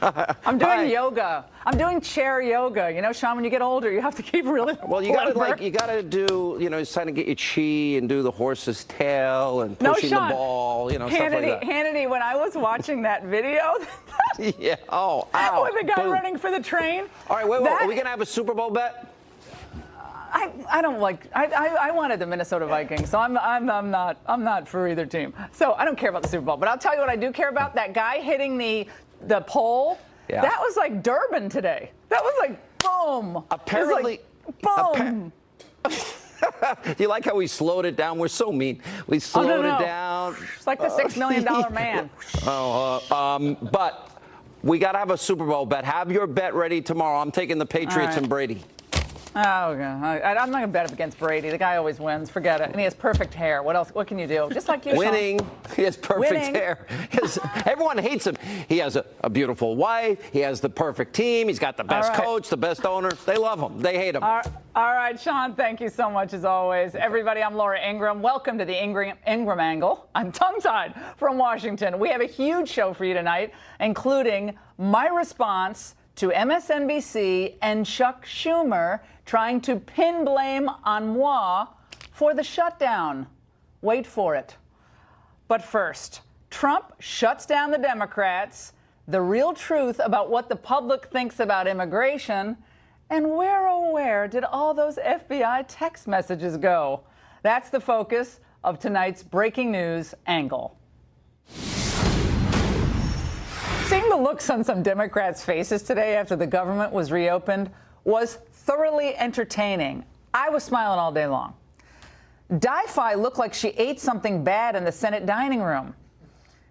I'm doing yoga. I'm doing chair yoga. You know, Sean, when you get older, you have to keep really. Well, you gotta do, you know, it's time to get your chi and do the horse's tail and pushing Sean, the ball, you know, stuff like that. Hannity, when I was watching that video, yeah. Oh, ow. with the guy Boom. running for the train. All right, wait. Are we gonna have a Super Bowl bet? I don't like. I wanted the Minnesota Vikings, so I'm not for either team. So I don't care about the Super Bowl. But I'll tell you what I do care about: that guy hitting the pole. Yeah. That was like Durbin today. That was like boom. Apparently, boom. Do you like how we slowed it down? We're so mean. We slowed it down. It's like the $6 million man. But we got to have a Super Bowl bet. Have your bet ready tomorrow. I'm taking the Patriots and Brady. Oh, okay. I'm not going to bet against Brady. The guy always wins. Forget it. And he has perfect hair. What else? What can you do? Just like you, Winning. Sean. He has perfect hair. Everyone hates him. He has a beautiful wife. He has the perfect team. He's got the best coach, the best owner. They love him. They hate him. All right, Sean, thank you so much as always. Everybody, I'm Laura Ingraham. Welcome to the Ingraham Angle. I'm tongue-tied from Washington. We have a huge show for you tonight, including my response to MSNBC and Chuck Schumer trying to pin blame on moi for the shutdown. Wait for it. But first, Trump shuts down the Democrats, the real truth about what the public thinks about immigration, and where, oh, where did all those FBI text messages go? That's the focus of tonight's breaking news angle. Seeing the looks on some Democrats' faces today after the government was reopened was thoroughly entertaining. I was smiling all day long. Di-Fi looked like she ate something bad in the Senate dining room.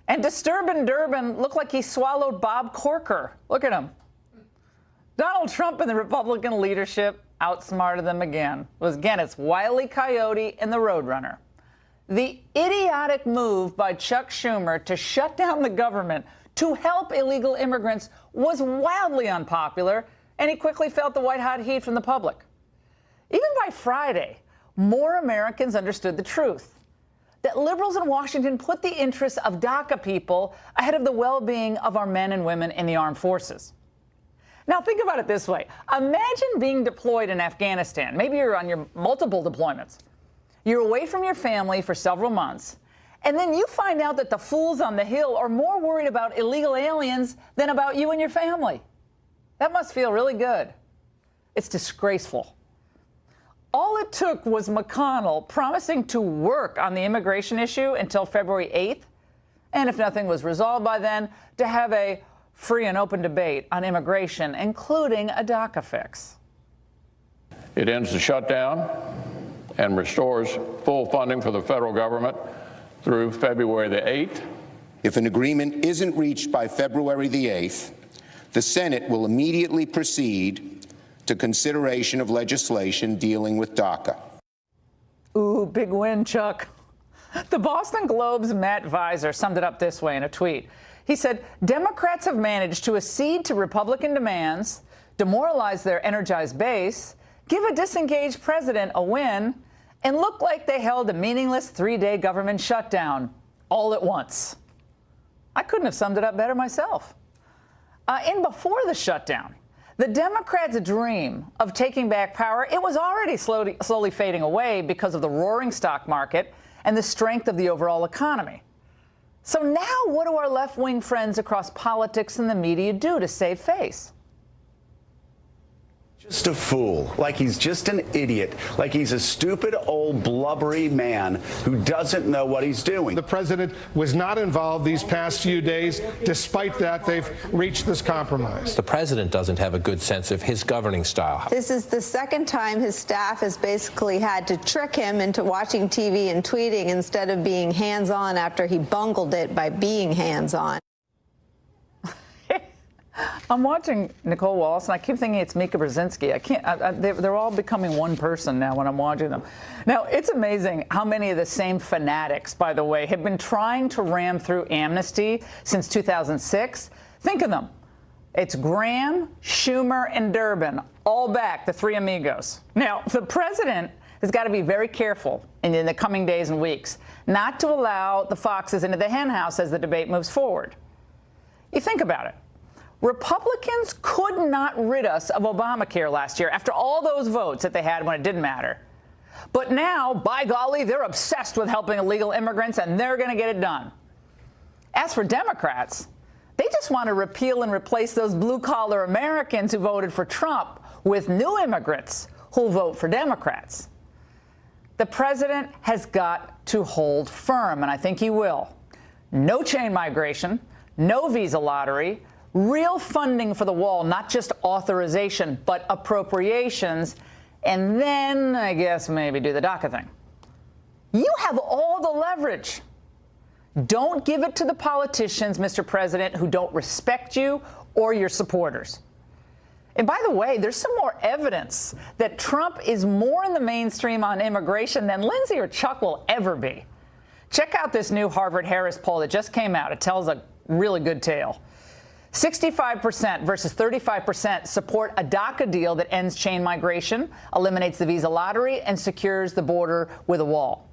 And Disturbin' Durbin looked like he swallowed Bob Corker. Look at him. Donald Trump and the Republican leadership outsmarted them again. It's Wile E. Coyote and the Roadrunner. The idiotic move by Chuck Schumer to shut down the government to help illegal immigrants was wildly unpopular, and he quickly felt the white-hot heat from the public. Even by Friday, more Americans understood the truth, that liberals in Washington put the interests of DACA people ahead of the well-being of our men and women in the armed forces. Now, think about it this way. Imagine being deployed in Afghanistan. Maybe you're on your multiple deployments. You're away from your family for several months, and then you find out that the fools on the Hill are more worried about illegal aliens than about you and your family. That must feel really good. It's disgraceful. All it took was McConnell promising to work on the immigration issue until February 8th, and if nothing was resolved by then, to have a free and open debate on immigration, including a DACA fix. It ends the shutdown and restores full funding for the federal government through February the 8th. If an agreement isn't reached by February the 8th, the Senate will immediately proceed to consideration of legislation dealing with DACA. Ooh, big win, Chuck. The Boston Globe's Matt Visor summed it up this way in a tweet. He said, Democrats have managed to accede to Republican demands, demoralize their energized base, give a disengaged president a win, and look like they held a meaningless 3-day government shutdown all at once. I couldn't have summed it up better myself. And before the shutdown, the Democrats' dream of taking back power, it was already slowly fading away because of the roaring stock market and the strength of the overall economy. So now what do our left-wing friends across politics and the media do to save face? Just a fool, like he's just an idiot, like he's a stupid old blubbery man who doesn't know what he's doing. The president was not involved these past few days. Despite that, they've reached this compromise. The president doesn't have a good sense of his governing style. This is the second time his staff has basically had to trick him into watching TV and tweeting instead of being hands-on after he bungled it by being hands-on. I'm watching Nicole Wallace, and I keep thinking it's Mika Brzezinski. I can't. They're all becoming one person now when I'm watching them. Now, it's amazing how many of the same fanatics, by the way, have been trying to ram through amnesty since 2006. Think of them. It's Graham, Schumer, and Durbin, all back, the three amigos. Now, the president has got to be very careful in the coming days and weeks not to allow the foxes into the henhouse as the debate moves forward. You think about it. Republicans could not rid us of Obamacare last year after all those votes that they had when it didn't matter. But now, by golly, they're obsessed with helping illegal immigrants, and they're going to get it done. As for Democrats, they just want to repeal and replace those blue-collar Americans who voted for Trump with new immigrants who'll vote for Democrats. The president has got to hold firm, and I think he will. No chain migration, no visa lottery, real funding for the wall, not just authorization, but appropriations, and then, I guess, maybe do the DACA thing. You have all the leverage. Don't give it to the politicians, Mr. President, who don't respect you or your supporters. And by the way, there's some more evidence that Trump is more in the mainstream on immigration than Lindsay or Chuck will ever be. Check out this new Harvard-Harris poll that just came out. It tells a really good tale. 65% versus 35% support a DACA deal that ends chain migration, eliminates the visa lottery, and secures the border with a wall.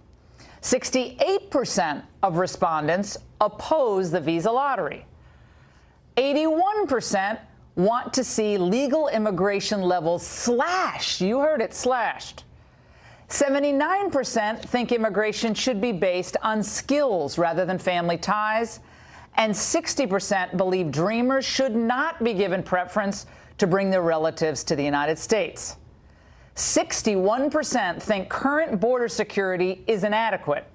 68% of respondents oppose the visa lottery. 81% want to see legal immigration levels slashed. You heard it, slashed. 79% think immigration should be based on skills rather than family ties. And 60% believe dreamers should not be given preference to bring their relatives to the United States. 61% think current border security is inadequate.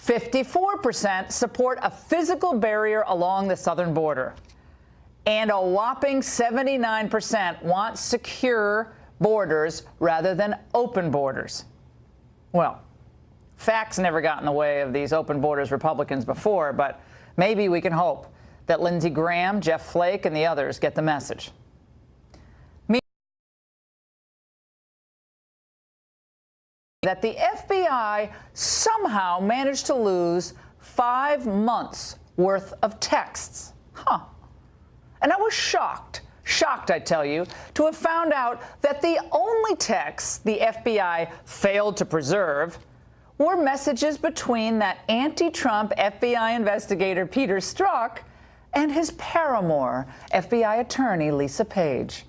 54% support a physical barrier along the southern border. And a whopping 79% want secure borders rather than open borders. Well, facts never got in the way of these open borders Republicans before, but maybe we can hope that Lindsey Graham, Jeff Flake, and the others get the message. That the FBI somehow managed to lose 5 months worth of texts. And I was shocked, I tell you, to have found out that the only texts the FBI failed to preserve were messages between that anti-Trump FBI investigator Peter Strzok and his paramour, FBI attorney Lisa Page.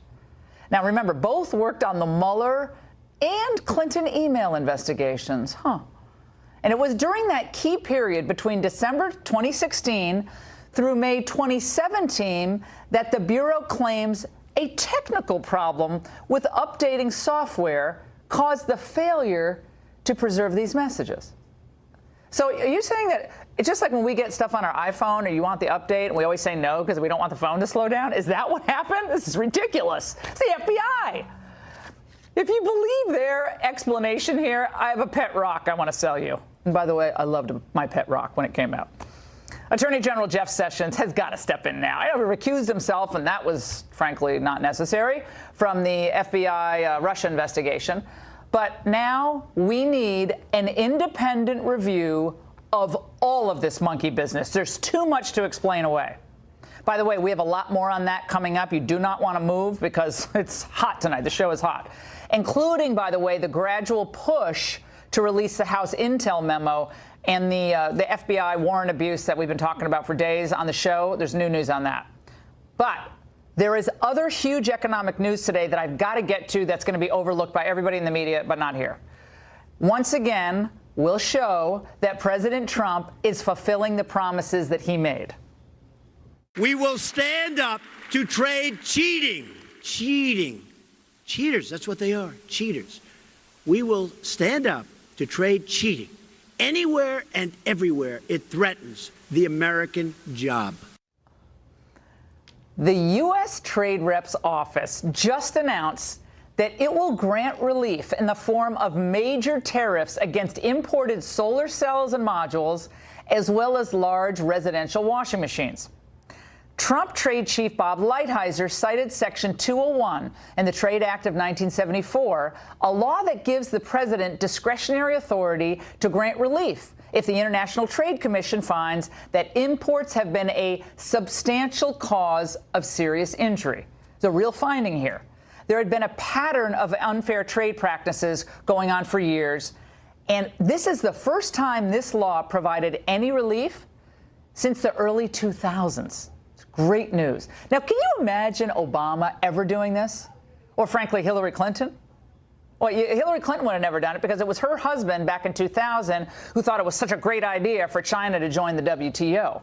Now remember, both worked on the Mueller and Clinton email investigations. And it was during that key period between December 2016 through May 2017 that the Bureau claims a technical problem with updating software caused the failure to preserve these messages. So are you saying that it's just like when we get stuff on our iPhone or you want the update and we always say no because we don't want the phone to slow down? Is that what happened? This is ridiculous. It's the FBI. If you believe their explanation here, I have a pet rock I want to sell you. And by the way, I loved my pet rock when it came out. Attorney General Jeff Sessions has got to step in now. He recused himself, and that was, frankly, not necessary, from the FBI Russia investigation. But now we need an independent review of all of this monkey business. There's too much to explain away. By the way, we have a lot more on that coming up. You do not want to move because it's hot tonight. The show is hot. Including, by the way, the gradual push to release the House Intel memo and the FBI warrant abuse that we've been talking about for days on the show. There's new news on that. But there is other huge economic news today that I've got to get to that's going to be overlooked by everybody in the media, but not here. Once again, we'll show that President Trump is fulfilling the promises that he made. We will stand up to trade cheating. Cheaters, that's what they are, cheaters. We will stand up to trade cheating. Anywhere and everywhere it threatens the American job. The U.S. Trade Rep's office just announced that it will grant relief in the form of major tariffs against imported solar cells and modules, as well as large residential washing machines. Trump trade chief Bob Lighthizer cited Section 201 in the Trade Act of 1974, a law that gives the president discretionary authority to grant relief if the International Trade Commission finds that imports have been a substantial cause of serious injury. It's a real finding here. There had been a pattern of unfair trade practices going on for years, and this is the first time this law provided any relief since the early 2000s. Great news. Now, can you imagine Obama ever doing this? Or frankly, Hillary Clinton? Well, Hillary Clinton would have never done it because it was her husband back in 2000 who thought it was such a great idea for China to join the WTO.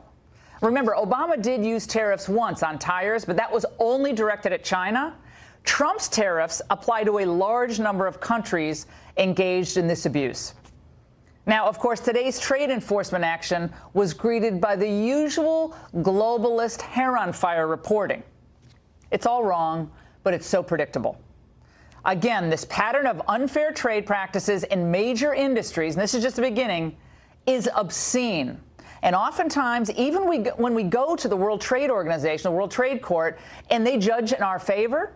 Remember, Obama did use tariffs once on tires, but that was only directed at China. Trump's tariffs apply to a large number of countries engaged in this abuse. Now, of course, today's trade enforcement action was greeted by the usual globalist hair on fire reporting. It's all wrong, but it's so predictable. Again, this pattern of unfair trade practices in major industries, and this is just the beginning, is obscene. And oftentimes, even when we go to the World Trade Organization, the World Trade Court, and they judge in our favor,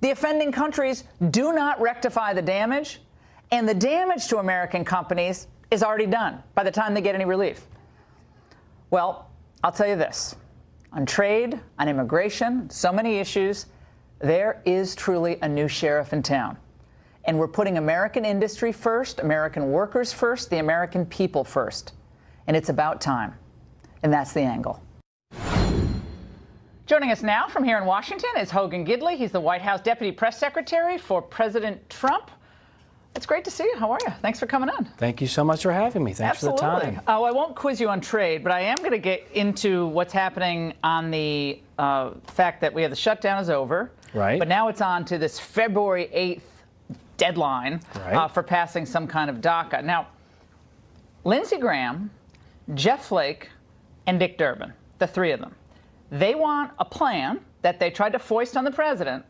the offending countries do not rectify the damage, and the damage to American companies is already done by the time they get any relief. Well, I'll tell you this. On trade, on immigration, so many issues, there is truly a new sheriff in town. And we're putting American industry first, American workers first, the American people first. And it's about time. And that's the angle. Joining us now from here in Washington is Hogan Gidley. He's the White House Deputy Press Secretary for President Trump. It's great to see you. How are you? Thanks for coming on. Thank you so much for having me. Thanks for the time. Oh, I won't quiz you on trade, but I am going to get into what's happening on the fact that we have the shutdown is over. Right. But now it's on to this February 8th deadline for passing some kind of DACA. Now, Lindsey Graham, Jeff Flake, and Dick Durbin, the three of them, they want a plan that they tried to foist on the president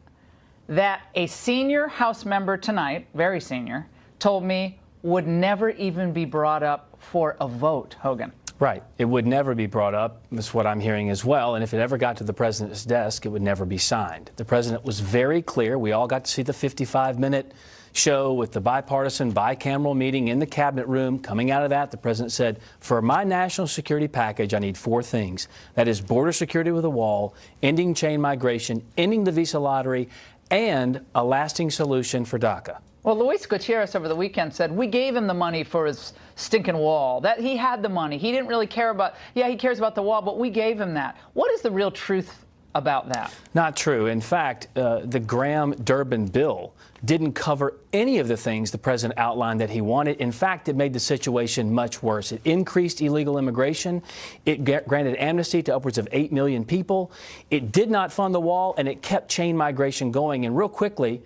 that a senior House member tonight, very senior, told me would never even be brought up for a vote, Hogan. Right. It would never be brought up. That's what I'm hearing as well. And if it ever got to the president's desk, it would never be signed. The president was very clear. We all got to see the 55-minute show with the bipartisan bicameral meeting in the cabinet room. Coming out of that, the president said, for my national security package, I need four things. That is border security with a wall, ending chain migration, ending the visa lottery, and a lasting solution for DACA. Well, Luis Gutierrez over the weekend said we gave him the money for his stinking wall. That he had the money. He didn't really care about, he cares about the wall, but we gave him that. What is the real truth about that? Not true. In fact, the Graham-Durbin bill didn't cover any of the things the president outlined that he wanted. In fact, it made the situation much worse. It increased illegal immigration. It granted amnesty to upwards of 8 million people. It did not fund the wall, and it kept chain migration going. And real quickly,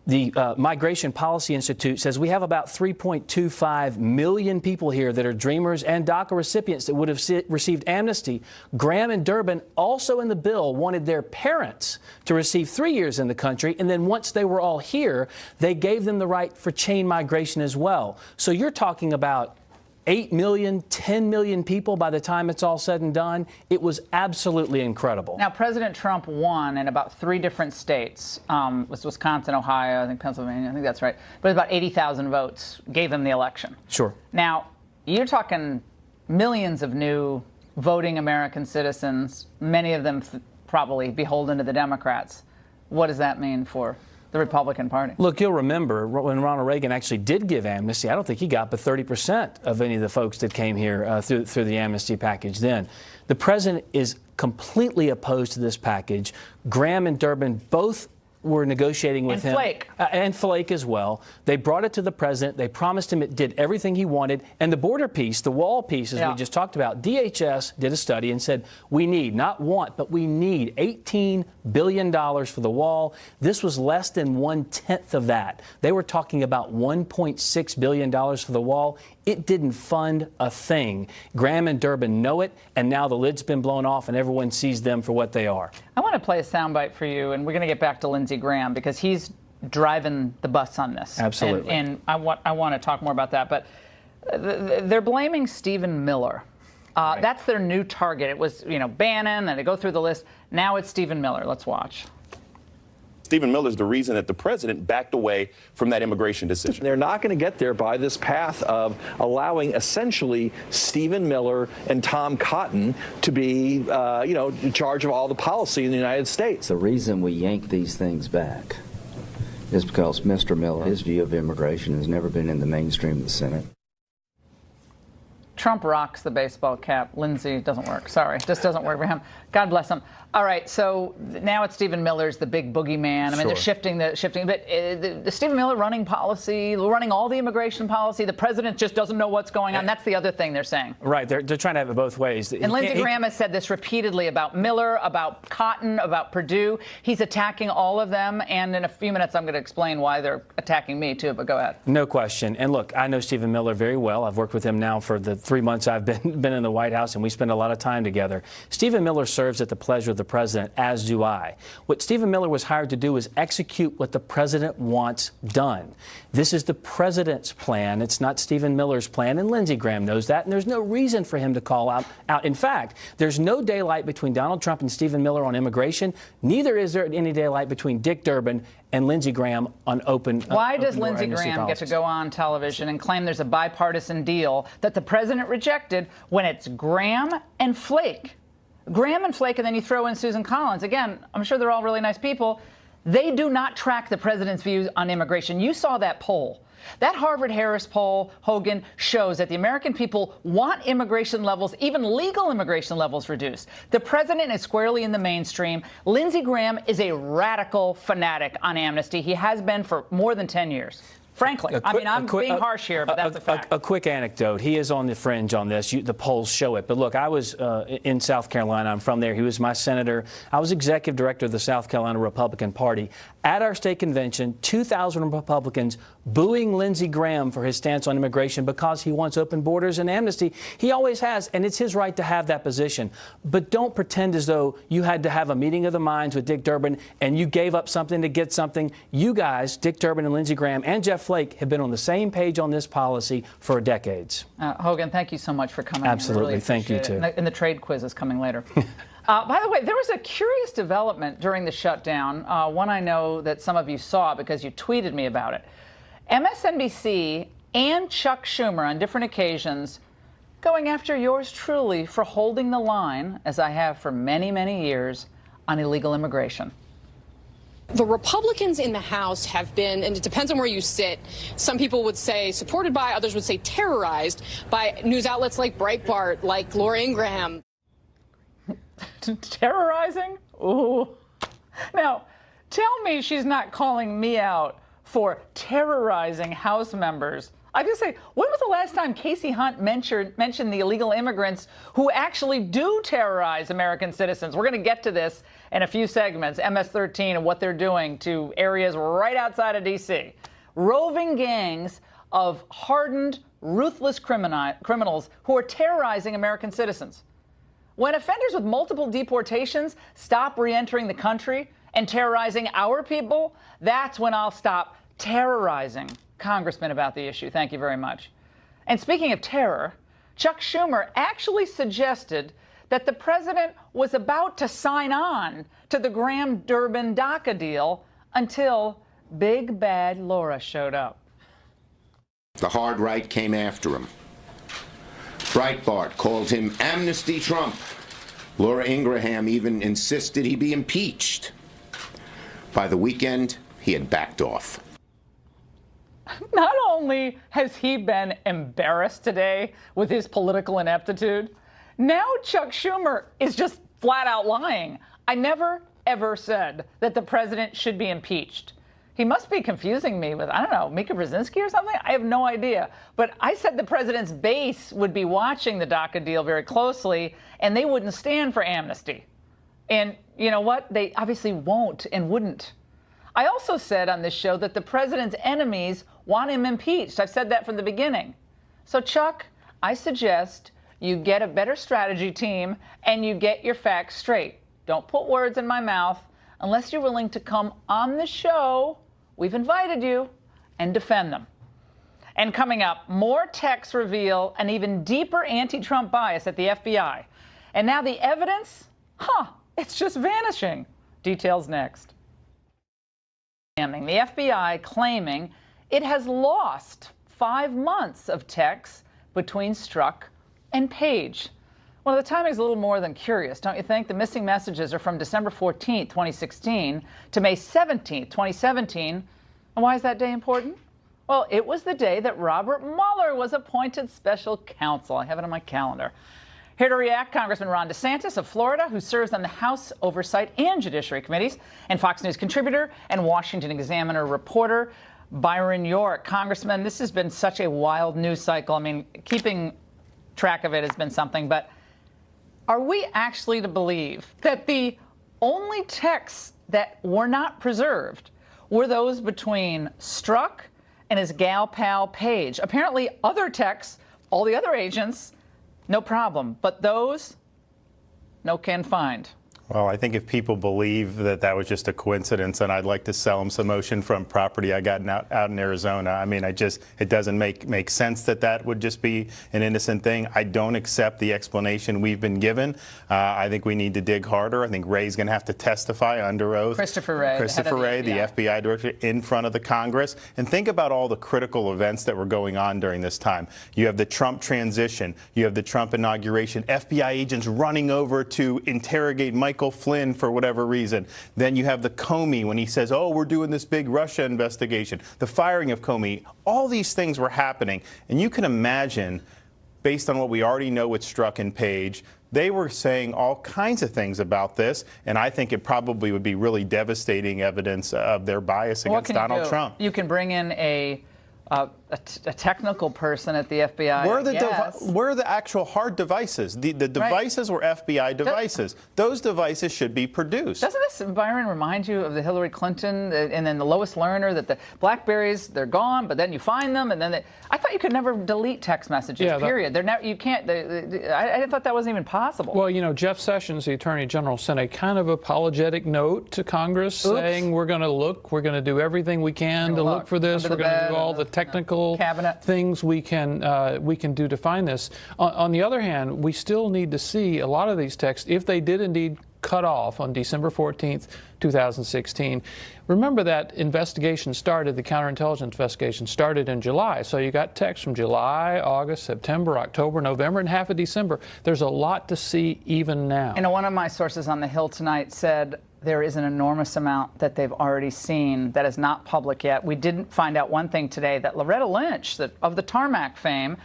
the Migration Policy Institute says we have about 3.25 million people here that are dreamers and DACA recipients that would have received amnesty. Graham and Durbin also in the bill wanted their parents to receive 3 years in the country, and then once they were all here, they gave them the right for chain migration as well. So you're talking about 8 million, 10 million people by the time it's all said and done. It was absolutely incredible. Now, President Trump won in about 3 different states. It was Wisconsin, Ohio, I think Pennsylvania, I think that's right. But about 80,000 votes gave him the election. Sure. Now, you're talking millions of new voting American citizens, many of them probably beholden to the Democrats. What does that mean for the Republican Party? Look, you'll remember when Ronald Reagan actually did give amnesty, I don't think he got but 30% of any of the folks that came here through the amnesty package then. The president is completely opposed to this package. Graham and Durbin both were negotiating with him. And Flake as well. They brought it to the president. They promised him it did everything he wanted. And the border piece, the wall piece, as we just talked about, DHS did a study and said we need, not want, but we need $18 billion for the wall. This was less than 1/10 of that. They were talking about $1.6 billion for the wall. It didn't fund a thing. Graham and Durbin know it, and now the lid's been blown off and everyone sees them for what they are. I want to play a soundbite for you, and we're going to get back to Lindsey Graham because he's driving the bus on this. Absolutely. And I want to talk more about that. But they're blaming Stephen Miller. That's their new target. It was, Bannon, and they go through the list. Now it's Stephen Miller. Let's watch. Stephen Miller is the reason that the president backed away from that immigration decision. They're not going to get there by this path of allowing essentially Stephen Miller and Tom Cotton to be, in charge of all the policy in the United States. The reason we yank these things back is because Mr. Miller, his view of immigration has never been in the mainstream of the Senate. Trump rocks the baseball cap. Lindsey doesn't work. Sorry, just doesn't work for him. God bless him. All right, so now it's Stephen Miller's the big boogeyman. I mean, they're shifting, but the Stephen Miller running policy, running all the immigration policy. The president just doesn't know what's going on. That's the other thing they're saying. Right, they're trying to have it both ways. And Lindsey Graham has said this repeatedly about Miller, about Cotton, about Perdue. He's attacking all of them, and in a few minutes I'm going to explain why they're attacking me too. But go ahead. No question. And look, I know Stephen Miller very well. I've worked with him now for the 3 months I've been in the White House, and we spend a lot of time together. Stephen Miller serves at the pleasure of the president, as do I. What Stephen Miller was hired to do is execute what the president wants done. This is the president's plan. It's not Stephen Miller's plan, and Lindsey Graham knows that, and there's no reason for him to call out. In fact, there's no daylight between Donald Trump and Stephen Miller on immigration. Neither is there any daylight between Dick Durbin and Lindsey Graham on open. Why does Lindsey Graham get to go on television and claim there's a bipartisan deal that the president rejected when it's Graham and Flake? Graham and Flake, and then you throw in Susan Collins. Again, I'm sure they're all really nice people. They do not track the president's views on immigration. You saw that poll. That Harvard-Harris poll, Hogan, shows that the American people want immigration levels, even legal immigration levels, reduced. The president is squarely in the mainstream. Lindsey Graham is a radical fanatic on amnesty. He has been for more than 10 years. Frankly, I mean, I'm being harsh here, but that's a fact. A quick anecdote. He is on the fringe on this. The polls show it. But look, I was in South Carolina. I'm from there. He was my senator. I was executive director of the South Carolina Republican Party. At our state convention, 2,000 Republicans booing Lindsey Graham for his stance on immigration because he wants open borders and amnesty. He always has, and it's his right to have that position. But don't pretend as though you had to have a meeting of the minds with Dick Durbin and you gave up something to get something. You guys, Dick Durbin and Lindsey Graham and Jeff Flake, have been on the same page on this policy for decades. Hogan, thank you so much for coming. Absolutely. Really thank you, too. And the trade quiz is coming later. By the way, there was a curious development during the shutdown, one I know that some of you saw because you tweeted me about it. MSNBC and Chuck Schumer on different occasions going after yours truly for holding the line, as I have for many, many years, on illegal immigration. The Republicans in the House have been, and it depends on where you sit, some people would say supported by, others would say terrorized by news outlets like Breitbart, like Laura Ingraham. Terrorizing? Ooh. Now, tell me she's not calling me out for terrorizing House members. I just say, when was the last time Casey Hunt mentioned the illegal immigrants who actually do terrorize American citizens? We're going to get to this in a few segments, MS-13 and what they're doing to areas right outside of D.C. Roving gangs of hardened, ruthless criminals who are terrorizing American citizens. When offenders with multiple deportations stop re-entering the country and terrorizing our people, that's when I'll stop terrorizing congressmen about the issue. Thank you very much. And speaking of terror, Chuck Schumer actually suggested that the president was about to sign on to the Graham-Durbin DACA deal until big bad Laura showed up. The hard right came after him. Breitbart called him Amnesty Trump. Laura Ingraham even insisted he be impeached. By the weekend, he had backed off. Not only has he been embarrassed today with his political ineptitude, now Chuck Schumer is just flat out lying. I never, ever said that the president should be impeached. He must be confusing me with, I don't know, Mika Brzezinski or something? I have no idea. But I said the president's base would be watching the DACA deal very closely, and they wouldn't stand for amnesty. And you know what? They obviously won't and wouldn't. I also said on this show that the president's enemies want him impeached. I've said that from the beginning. So, Chuck, I suggest you get a better strategy team and you get your facts straight. Don't put words in my mouth unless you're willing to come on the show. We've invited you, and defend them. And coming up, more texts reveal an even deeper anti-Trump bias at the FBI. And now the evidence, it's just vanishing. Details next. The FBI claiming it has lost 5 months of texts between Strzok and Page. Well, the timing is a little more than curious, don't you think? The missing messages are from December 14th, 2016 to May 17th, 2017. And why is that day important? Well, it was the day that Robert Mueller was appointed special counsel. I have it on my calendar. Here to react, Congressman Ron DeSantis of Florida, who serves on the House Oversight and Judiciary Committees, and Fox News contributor and Washington Examiner reporter Byron York. Congressman, this has been such a wild news cycle. I mean, keeping track of it has been something, but are we actually to believe that the only texts that were not preserved were those between Strzok and his gal pal Page? Apparently, other texts, all the other agents, no problem. But those, no can find. Well, I think if people believe that that was just a coincidence, then I'd like to sell them some oceanfront property I got out in Arizona. I mean, it doesn't make sense that would just be an innocent thing. I don't accept the explanation we've been given. I think we need to dig harder. I think Wray's going to have to testify under oath. Christopher Wray, the FBI director, in front of the Congress. And think about all the critical events that were going on during this time. You have the Trump transition. You have the Trump inauguration. FBI agents running over to interrogate Michael Flynn for whatever reason. Then you have the Comey when he says, oh, we're doing this big Russia investigation. The firing of Comey. All these things were happening. And you can imagine, based on what we already know with Strzok and Page, they were saying all kinds of things about this, and I think it probably would be really devastating evidence of their bias against Donald Trump. You can bring in a technical person at the FBI. Where are the actual hard devices? The devices were FBI devices. Those devices should be produced. Doesn't this, Byron, remind you of the Hillary Clinton and then the Lois Lerner, that the BlackBerries, they're gone, but then you find them, and then I thought you could never delete text messages, period. You can't. I thought that wasn't even possible. Well, you know, Jeff Sessions, the Attorney General, sent a kind of apologetic note to Congress saying we're going to do everything we can to look for this. We're going to do all the technical things we can do to find this. On the other hand, we still need to see a lot of these texts, if they did indeed cut off on December 14th, 2016. Remember that investigation started, the counterintelligence investigation started in July. So you got texts from July, August, September, October, November, and half of December. There's a lot to see even now. And one of my sources on the Hill tonight said there is an enormous amount that they've already seen that is not public yet. We didn't find out one thing today, that Loretta Lynch, of the Tarmac fame,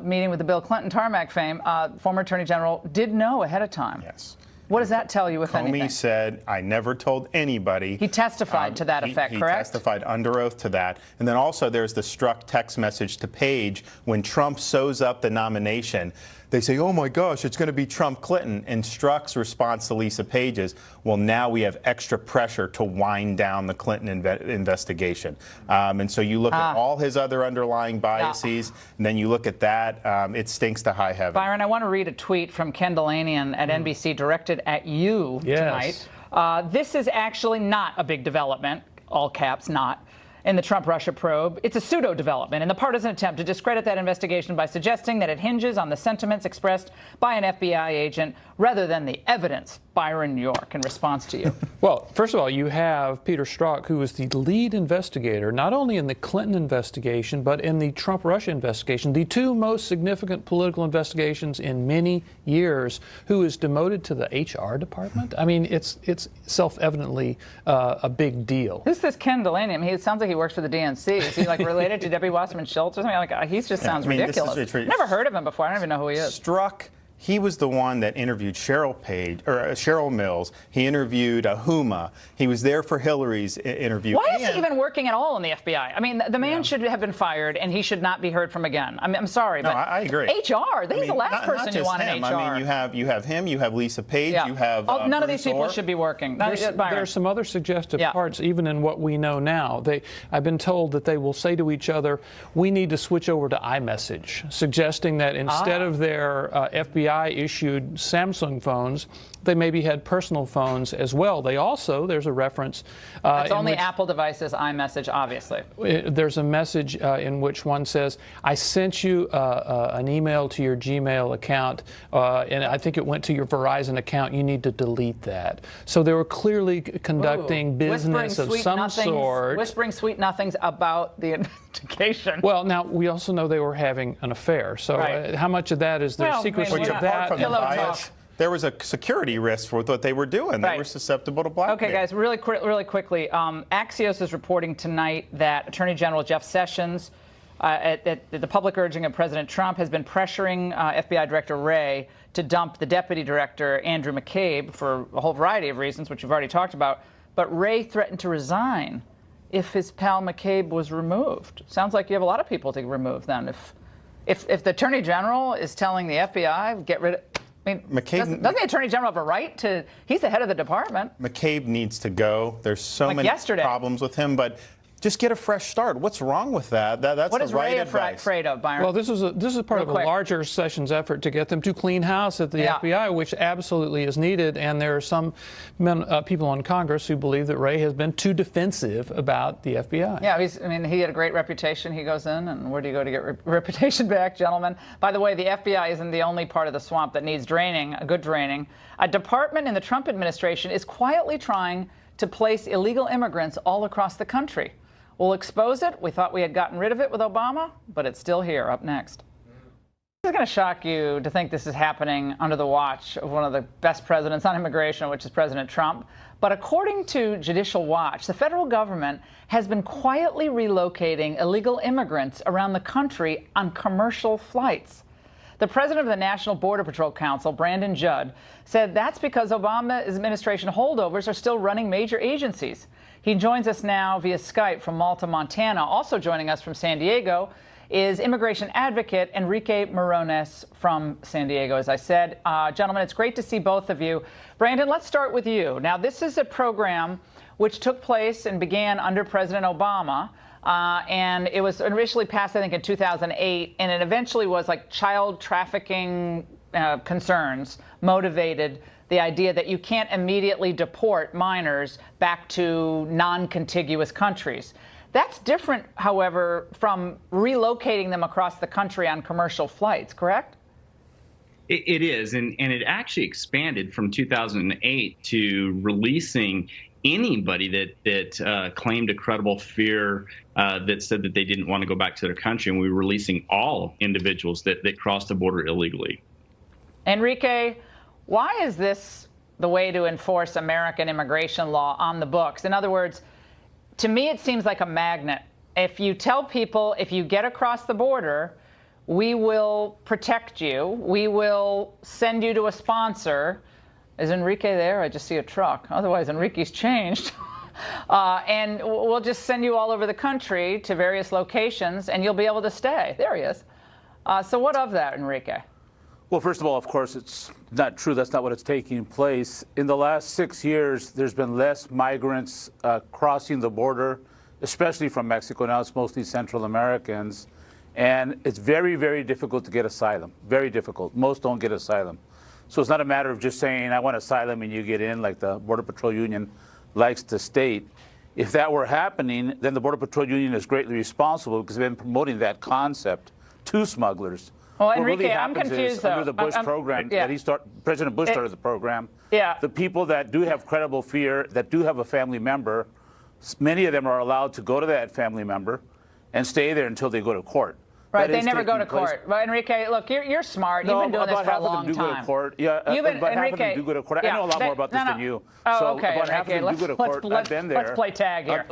meeting with the Bill Clinton Tarmac fame, former Attorney General, did know ahead of time. Yes. What does that tell you, if anything? Comey said, I never told anybody. He testified to that effect, correct? He testified under oath to that. And then also there's the Strzok text message to Page when Trump sews up the nomination. They say, oh my gosh, it's going to be Trump-Clinton. And Strzok's response to Lisa Page is, well, now we have extra pressure to wind down the Clinton investigation. And so you look at all his other underlying biases, and then you look at that, it stinks to high heaven. Byron, I want to read a tweet from Ken Delanian at NBC directed at you tonight. This is actually not a big development, all caps, not, in the Trump-Russia probe. It's a pseudo-development in the partisan attempt to discredit that investigation by suggesting that it hinges on the sentiments expressed by an FBI agent rather than the evidence. Byron York, in response to you. Well, first of all, you have Peter Strzok, who is the lead investigator, not only in the Clinton investigation, but in the Trump-Russia investigation, the two most significant political investigations in many years, who is demoted to the HR department. I mean, it's self-evidently a big deal. Who's this Ken Delanian? It sounds like he works for the DNC. Is he like related to Debbie Wasserman Schultz or something? Like, he just sounds ridiculous. Never heard of him before. I don't even know who he is. Strzok, he was the one that interviewed Cheryl Mills. He interviewed Huma. He was there for Hillary's interview. Why is he even working at all in the FBI? I mean, the man should have been fired, and he should not be heard from again. I mean, I'm sorry, but I agree. HR. He's the last person you want in HR. I mean, you have him. You have Lisa Page. You have none of these people should be working. There's some other suggestive parts, even in what we know now. I've been told that they will say to each other, "We need to switch over to iMessage," suggesting that instead of their FBI-issued Samsung phones, they maybe had personal phones as well. They also, there's a reference. That's only Apple devices, iMessage, obviously. There's a message in which one says, I sent you an email to your Gmail account, and I think it went to your Verizon account. You need to delete that. So they were clearly conducting business of some sort. Whispering sweet nothings about the investigation. Well, now, we also know they were having an affair. So how much of that is their secrecy of that? there was a security risk for what they were doing. They were susceptible to blackmail. Okay, guys, really quickly. Axios is reporting tonight that Attorney General Jeff Sessions, at the public urging of President Trump, has been pressuring FBI Director Wray to dump the Deputy Director, Andrew McCabe, for a whole variety of reasons, which you've already talked about. But Wray threatened to resign if his pal McCabe was removed. Sounds like you have a lot of people to remove then. If the Attorney General is telling the FBI, get rid of... I mean, doesn't the Attorney General have a right to... He's the head of the department. McCabe needs to go. There's so many problems with him, but just get a fresh start. What's wrong with that? That's what the right Wray advice. afraid of, Byron? Well, this is part of a larger Sessions effort to get them to clean house at the FBI, which absolutely is needed. And there are some people in Congress who believe that Wray has been too defensive about the FBI. Yeah, he had a great reputation. He goes in, and where do you go to get reputation back, gentlemen? By the way, the FBI isn't the only part of the swamp that needs draining, a good draining. A department in the Trump administration is quietly trying to place illegal immigrants all across the country. We'll expose it. We thought we had gotten rid of it with Obama, but it's still here. Up next. It's going to shock you to think this is happening under the watch of one of the best presidents on immigration, which is President Trump. But according to Judicial Watch, the federal government has been quietly relocating illegal immigrants around the country on commercial flights. The president of the National Border Patrol Council, Brandon Judd, said that's because Obama's administration holdovers are still running major agencies. He joins us now via Skype from Malta, Montana. Also joining us from San Diego is immigration advocate Enrique Morones from San Diego, as I said. Gentlemen, it's great to see both of you. Brandon, let's start with you. Now, this is a program which took place and began under President Obama. And it was initially passed, I think, in 2008, and it eventually was like child trafficking concerns motivated the idea that you can't immediately deport minors back to non-contiguous countries. That's different, however, from relocating them across the country on commercial flights, correct? It is, and it actually expanded from 2008 to releasing anybody that claimed a credible fear that said that they didn't want to go back to their country, and we were releasing all individuals that crossed the border illegally. Enrique, why is this the way to enforce American immigration law on the books? In other words, to me, it seems like a magnet. If you tell people, if you get across the border, we will protect you, we will send you to a sponsor. Is Enrique there? I just see a truck. Otherwise, Enrique's changed. And we'll just send you all over the country to various locations, and you'll be able to stay. There he is. So what of that, Enrique? Well, first of all, of course, it's not true. That's not what it's taking place. In the last 6 years, there's been less migrants crossing the border, especially from Mexico. Now it's mostly Central Americans. And it's very, very difficult to get asylum. Very difficult. Most don't get asylum. So it's not a matter of just saying, I want asylum and you get in, like the Border Patrol Union likes to state. If that were happening, then the Border Patrol Union is greatly responsible because they've been promoting that concept to smugglers. Well, what Enrique, really I'm happens confused, is, though. under the Bush program, President Bush started the program. Yeah. The people that do have credible fear, that do have a family member, many of them are allowed to go to that family member and stay there until they go to court. Right, they never go to court. But Enrique, look, you're smart. You've been doing this for a long time. About half of them do go to court. Yeah, about half of them do go to court. I know a lot more about this than you. Oh, so okay, about half of them do go to court. I've been there. Let's play tag here.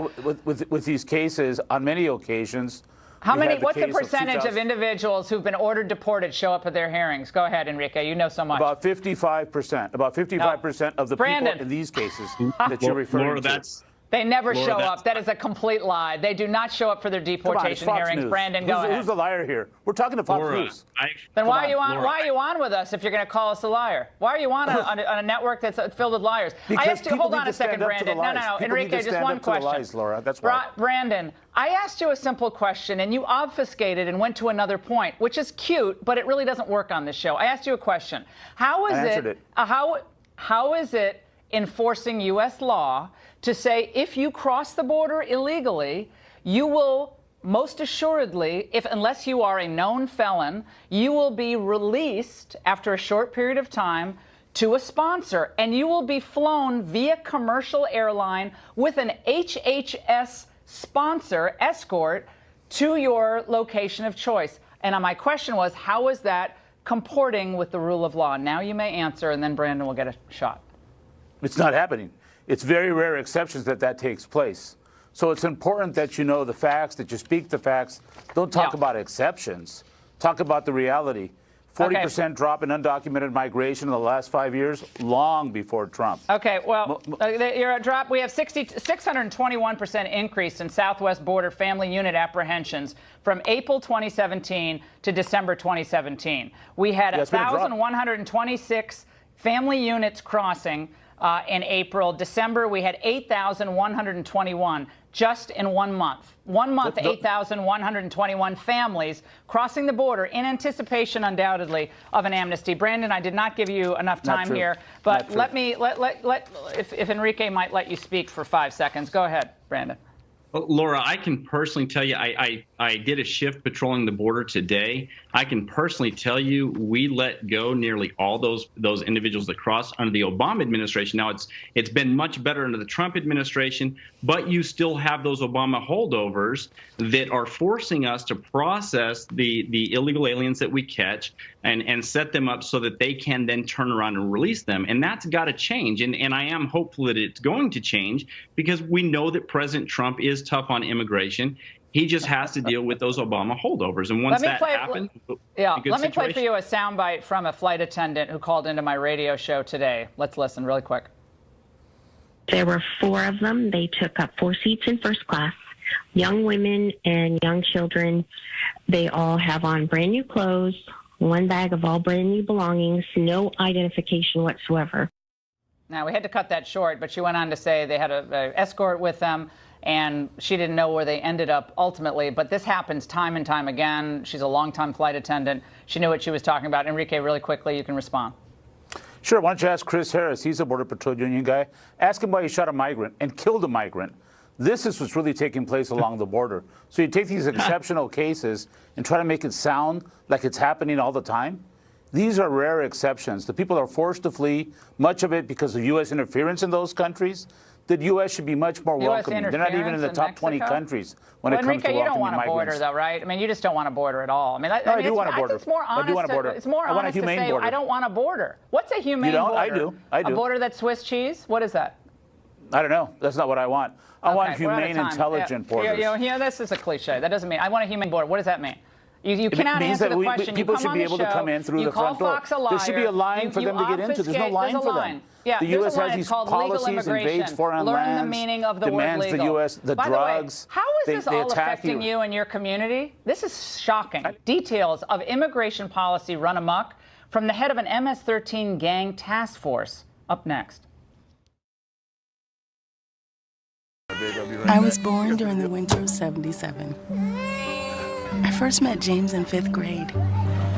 With these cases, on many occasions. How many? What's the percentage of individuals who've been ordered deported show up at their hearings? Go ahead, Enrique. You know so much. About 55%. About 55% of the people in these cases that you're referring to. They never show up. That is a complete lie. They do not show up for their deportation hearings. Brandon, go ahead. Who's the liar here? We're talking to Fox News. Then why are you on? Why are you on with us if you're going to call us a liar? Why are you on a network that's filled with liars? Because hold on a second, Brandon. No, Enrique, just one question. Lies, Laura. That's why. Brandon, I asked you a simple question, and you obfuscated and went to another point, which is cute, but it really doesn't work on this show. I asked you a question. How is it enforcing U.S. law to say if you cross the border illegally, you will most assuredly, unless you are a known felon, you will be released after a short period of time to a sponsor, and you will be flown via commercial airline with an HHS sponsor escort to your location of choice. And my question was, how is that comporting with the rule of law? Now you may answer, and then Brandon will get a shot. It's not happening. It's very rare exceptions that takes place. So it's important that you know the facts, that you speak the facts. Don't talk about exceptions. Talk about the reality. 40% drop in undocumented migration in the last 5 years, long before Trump. Okay, well, you're at drop. We have 621% increase in southwest border family unit apprehensions from April 2017 to December 2017. We had 1,126 family units crossing in April. December, we had 8,121 just in 1 month. 1 month, 8,121 families crossing the border in anticipation, undoubtedly, of an amnesty. Brandon, I did not give you enough time here, but if Enrique might let you speak for 5 seconds. Go ahead, Brandon. Well, Laura, I can personally tell you, I did a shift patrolling the border today. I can personally tell you we let go nearly all those individuals that crossed under the Obama administration. Now, it's been much better under the Trump administration, but you still have those Obama holdovers that are forcing us to process the illegal aliens that we catch and set them up so that they can then turn around and release them. And that's got to change. And I am hopeful that it's going to change because we know that President Trump is tough on immigration. He just has to deal with those Obama holdovers. And once that happens, let me play for you a soundbite from a flight attendant who called into my radio show today. Let's listen really quick. There were 4 of them. They took up 4 seats in first class. Young women and young children. They all have on brand new clothes, 1 bag of all brand new belongings, no identification whatsoever. Now, we had to cut that short, but she went on to say they had an escort with them, and she didn't know where they ended up ultimately. But this happens time and time again. She's a longtime flight attendant. She knew what she was talking about. Enrique, really quickly, you can respond. Sure. Why don't you ask Chris Harris? He's a Border Patrol Union guy. Ask him why he shot a migrant and killed a migrant. This is what's really taking place along the border. So you take these exceptional cases and try to make it sound like it's happening all the time. These are rare exceptions. The people are forced to flee, much of it because of U.S. interference in those countries. The U.S. should be much more welcoming. They're not even in the top 20 countries when it comes to welcoming migrants. You don't want a border, though, right? I mean, you just don't want a border at all. I mean, I do want a border. It's more honest. I do want a border. It's more honest to say, I don't want a border. What's a humane border? I do. A border that's Swiss cheese? What is that? I don't know. That's not what I want. I want humane, intelligent borders. This is a cliche. That doesn't mean I want a humane border. What does that mean? You cannot answer the question. People should be able to come in through the front door. There should be a line for them to get into. There's no line for them. Yeah, the U.S. has these policies, invades foreign lands, learn the meaning of the demands word legal. the U.S. the By drugs. The way, how is this all affecting you and your community? This is shocking. Details of immigration policy run amok from the head of an MS-13 gang task force. Up next. I was born during the winter of '77. I first met James in 5th grade.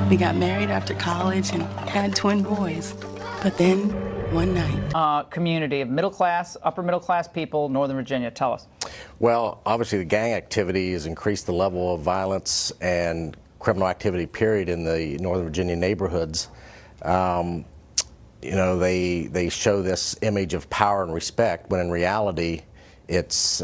We got married after college and had twin boys. But then, one night... community of middle-class, upper-middle-class people, Northern Virginia. Tell us. Well, obviously the gang activity has increased the level of violence and criminal activity, period, in the Northern Virginia neighborhoods. You know, they show this image of power and respect, when in reality, it's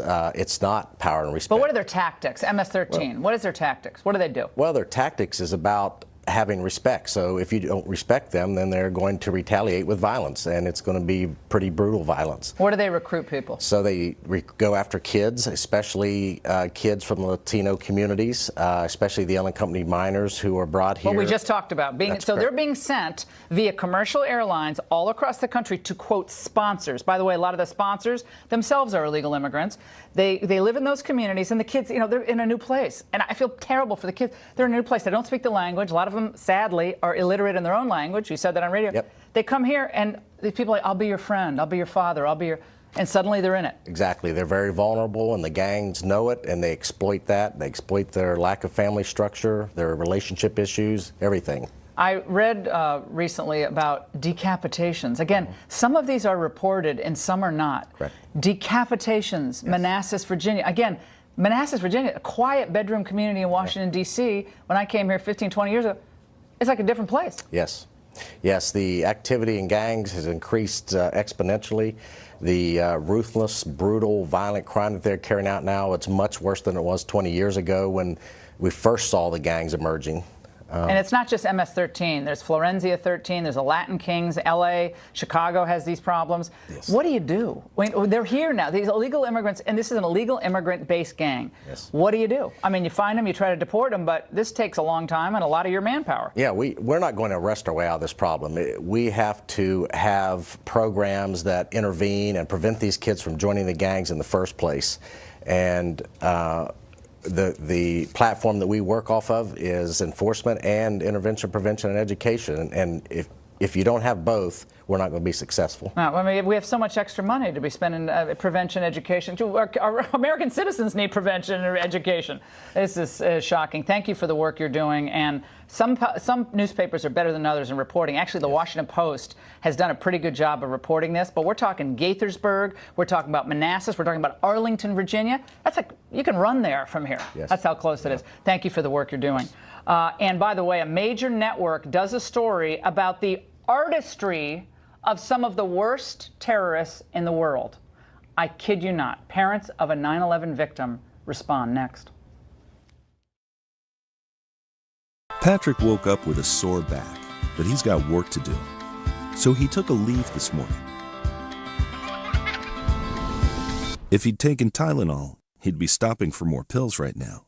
not power and respect. But what are their tactics? MS-13, what is their tactics? What do they do? Well, their tactics is about having respect. So if you don't respect them, then they're going to retaliate with violence, and it's going to be pretty brutal violence. Where do they recruit people? So they go after kids, especially kids from the Latino communities, especially the unaccompanied minors who are brought here. What we just talked about. They're being sent via commercial airlines all across the country to, quote, sponsors. By the way, a lot of the sponsors themselves are illegal immigrants. They live in those communities, and the kids, you know, they're in a new place. And I feel terrible for the kids. They're in a new place. They don't speak the language. A lot of them, sadly, are illiterate in their own language. You said that on radio. Yep. They come here, and these people are like, I'll be your friend, I'll be your father, I'll be your... And suddenly they're in it. Exactly. They're very vulnerable, and the gangs know it, and they exploit that. They exploit their lack of family structure, their relationship issues, everything. I read recently about decapitations. Again, some of these are reported and some are not. Correct. Decapitations, yes. Manassas, Virginia. Again, Manassas, Virginia, a quiet bedroom community in Washington, D.C. When I came here 15, 20 years ago, it's like a different place. Yes. Yes, the activity in gangs has increased exponentially. The ruthless, brutal, violent crime that they're carrying out now, it's much worse than it was 20 years ago when we first saw the gangs emerging. And it's not just MS-13. There's Florenzia 13. There's a Latin Kings. L.A., Chicago has these problems. Yes. What do you do? I mean, they're here now. These illegal immigrants, and this is an illegal immigrant-based gang. Yes. What do? I mean, you find them, you try to deport them, but this takes a long time and a lot of your manpower. Yeah, we're not going to arrest our way out of this problem. We have to have programs that intervene and prevent these kids from joining the gangs in the first place. And the platform that we work off of is enforcement and intervention, prevention, and education. And if you don't have both, we're not going to be successful. No, I mean, we have so much extra money to be spending prevention, education. Our American citizens need prevention or education. This is shocking. Thank you for the work you're doing. And some newspapers are better than others in reporting. Actually, the Washington Post has done a pretty good job of reporting this. But we're talking Gaithersburg. We're talking about Manassas. We're talking about Arlington, Virginia. That's like, you can run there from here. Yes. That's how close it is. Thank you for the work you're doing. And by the way, a major network does a story about the artistry of some of the worst terrorists in the world. I kid you not. Parents of a 9/11 victim respond next. Patrick woke up with a sore back, but he's got work to do. So he took a leave this morning. If he'd taken Tylenol, he'd be stopping for more pills right now.